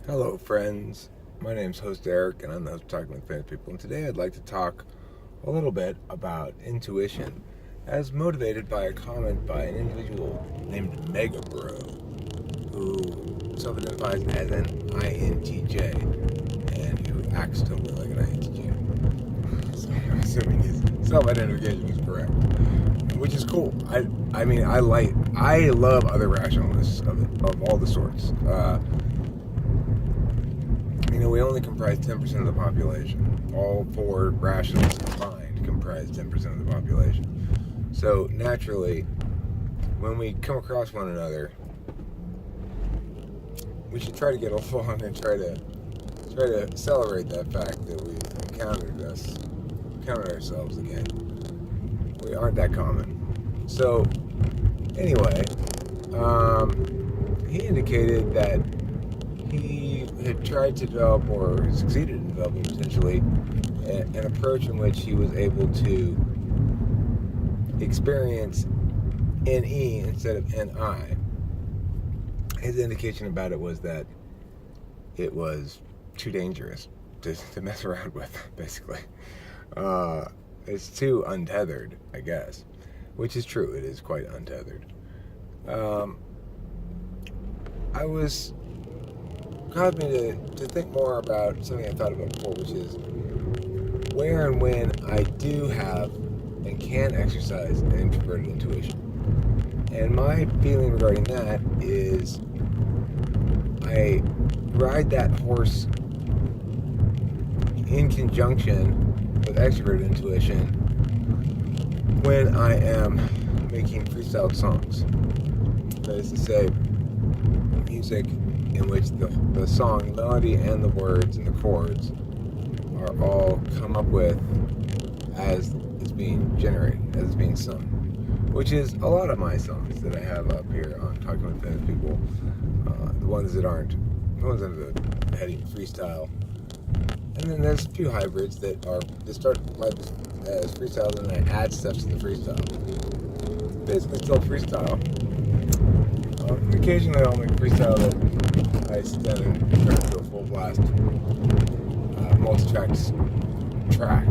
Hello, friends. My name's host Eric, and I'm the host of Talking with Famous People. And today I'd like to talk a little bit about intuition, as motivated by a comment by an individual named Megabro, who self-identifies as an INTJ and who acts totally like an INTJ. So I'm assuming his self-identification is correct, which is cool. I love other rationalists of all the sorts. We only comprise 10% of the population. All four rationalists combined comprise 10% of the population. So naturally, when we come across one another, we should try to get along and try to celebrate that fact that we've encountered ourselves again. We aren't that common. So anyway, he indicated that he had tried to develop, or succeeded in developing potentially, an approach in which he was able to experience NE instead of NI. His indication about it was that it was too dangerous to mess around with, basically. It's too untethered, I guess, which is true. It is quite untethered. Caused me to think more about something I thought about before, which is where and when I do have and can exercise an introverted intuition. And my feeling regarding that is I ride that horse in conjunction with extroverted intuition when I am making freestyle songs. That is to say, music in which the song melody and the words and the chords are all come up with as it's being generated, as it's being sung, which is a lot of my songs that I have up here on Talking with Famous People. The ones that aren't, the ones under the heading freestyle, and then there's a few hybrids that start life as freestyle, and then I add stuff to the freestyle. Basically, still freestyle. Occasionally, I'll make freestyle that I sit down and turn into a full blast multi-track track.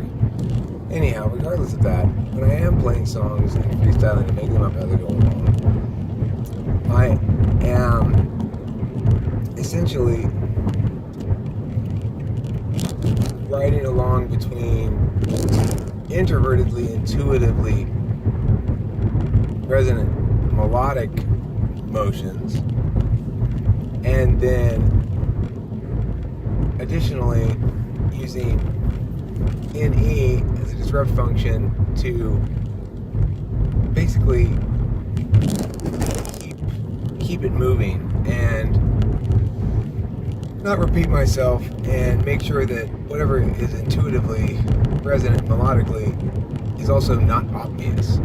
Anyhow, regardless of that, when I am playing songs and freestyling and making them up as I go along, I am essentially riding along between introvertedly, intuitively resonant melodic motions, and then additionally using NE as a disrupt function to basically keep it moving and not repeat myself, and make sure that whatever is intuitively resonant melodically is also not obvious,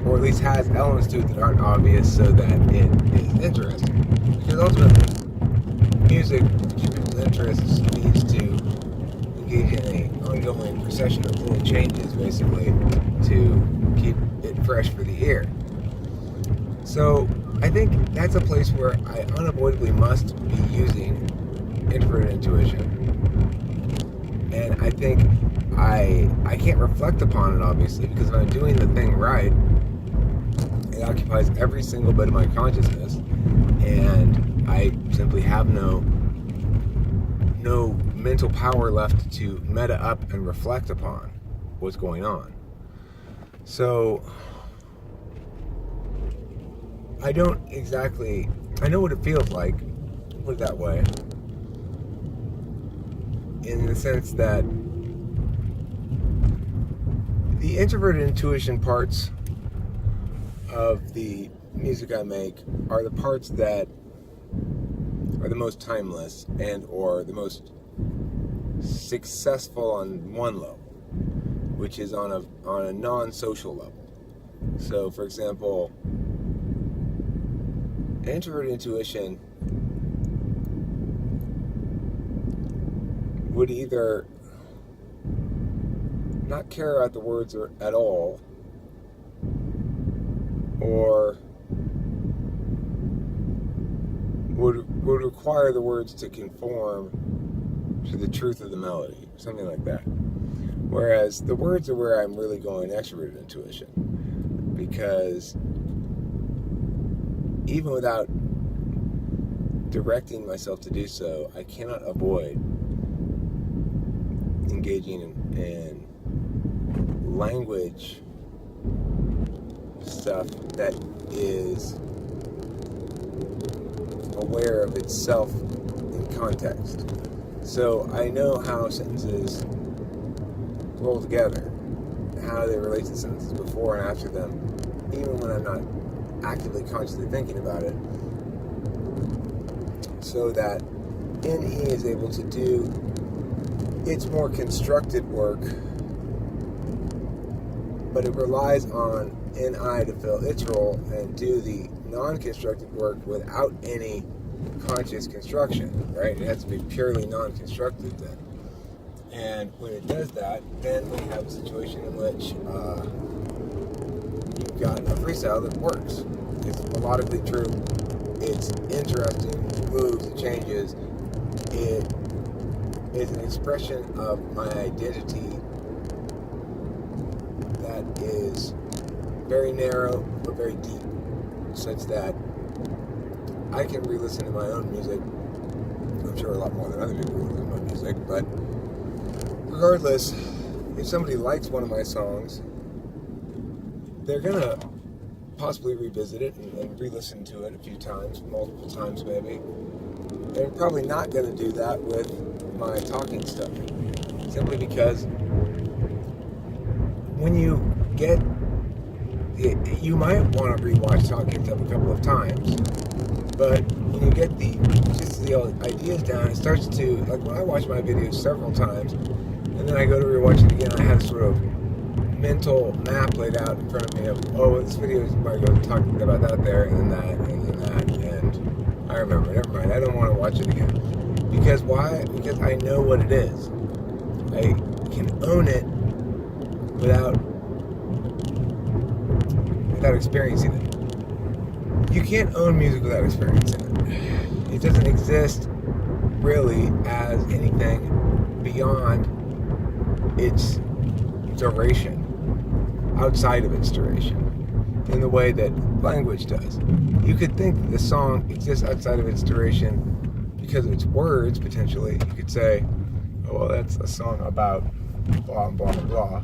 or at least has elements to it that aren't obvious, so that it is interesting. Because ultimately, music, to keep people's interests, needs to engage in an ongoing procession of little changes, basically, to keep it fresh for the ear. So I think that's a place where I unavoidably must be using introverted intuition. And I think I can't reflect upon it, obviously, because if I'm doing the thing right, it occupies every single bit of my consciousness, and I simply have no mental power left to meta up and reflect upon what's going on. So I know what it feels like, put it that way, in the sense that the introverted intuition parts of the music I make are the parts that are the most timeless and or the most successful on one level, which is on a non-social level. So, for example, introverted intuition would either not care about the words at all, or would would require the words to conform to the truth of the melody, something like that. Whereas the words are where I'm really going extroverted intuition, because even without directing myself to do so, I cannot avoid engaging in language stuff that is aware of itself in context. So I know how sentences roll together, how they relate to sentences before and after them, even when I'm not actively consciously thinking about it, so that NE is able to do its more constructed work, but it relies on NI to fill its role and do the non-constructed work without any conscious construction, right? It has to be purely non-constructed then. And when it does that, then we have a situation in which you've got a freestyle that works. It's melodically true. It's interesting. It moves. It changes. It is an expression of my identity that is very narrow but very deep, such that I can re-listen to my own music. I'm sure a lot more than other people listen to my music, but regardless, if somebody likes one of my songs, they're gonna possibly revisit it and re-listen to it a few times, multiple times maybe. They're probably not gonna do that with my talking stuff, simply because when you get, you might want to rewatch talking stuff a couple of times, but when you get the ideas down, it starts to, like when I watch my videos several times, and then I go to rewatch it again, I have sort of mental map laid out in front of me of, oh, this video is going to go talking about that there, and then that, and then that, and I remember, never mind, I don't want to watch it again. Because why? Because I know what it is. I can own it without experiencing it. You can't own music without experiencing it. It doesn't exist really as anything beyond its duration, outside of its duration, in the way that language does. You could think that the song exists outside of its duration because of its words, potentially. You could say, oh, well, that's a song about blah, blah, blah.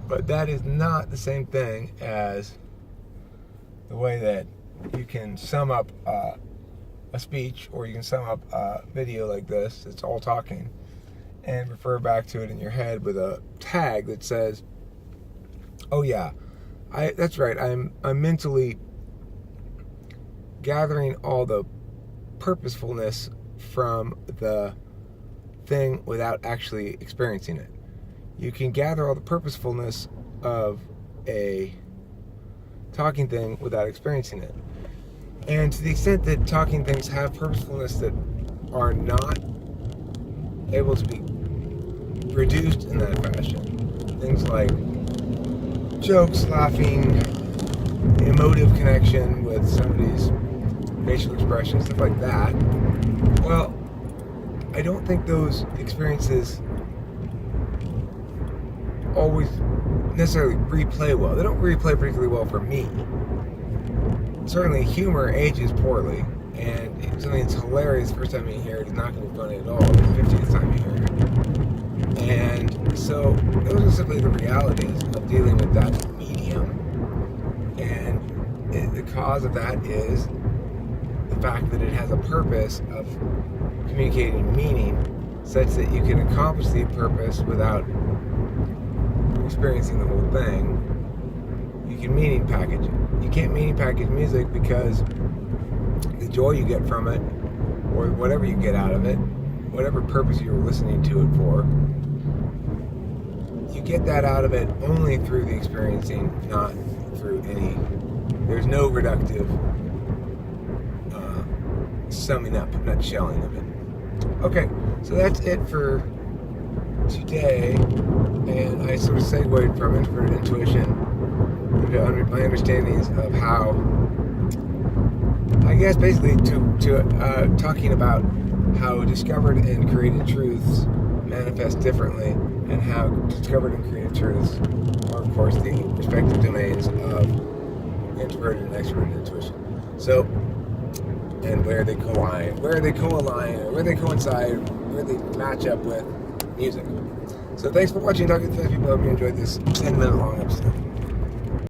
But that is not the same thing as the way that you can sum up a speech, or you can sum up a video like this, it's all talking, and refer back to it in your head with a tag that says, oh yeah, that's right, I'm mentally gathering all the purposefulness from the thing without actually experiencing it. You can gather all the purposefulness of a talking thing without experiencing it. And to the extent that talking things have purposefulness that are not able to be reduced in that fashion, things like jokes, laughing, emotive connection with somebody's facial expression, stuff like that, well, I don't think those experiences always necessarily replay well. They don't replay particularly well for me. Certainly humor ages poorly, and if something that's hilarious the first time you hear it is not going to be funny at all the 50th time you hear it. And so those are simply the realities of dealing with that medium, and the cause of that is the fact that it has a purpose of communicating meaning, such that you can accomplish the purpose without experiencing the whole thing. You can meaning package it. You can't meaning package music because the joy you get from it, or whatever you get out of it, whatever purpose you're listening to it for, you get that out of it only through the experiencing, not through any, there's no reductive summing up, nutshelling of it. Okay, so that's it for today, and I sort of segued from introverted intuition into my understandings of how I guess basically to talking about how discovered and created truths manifest differently, and how discovered and created truths are, of course, the respective domains of introverted and extroverted intuition. So, and where they co-align, where they coincide, where they match up with music. So thanks for watching Talking to Fast People. I hope you enjoyed this 10-minute long episode.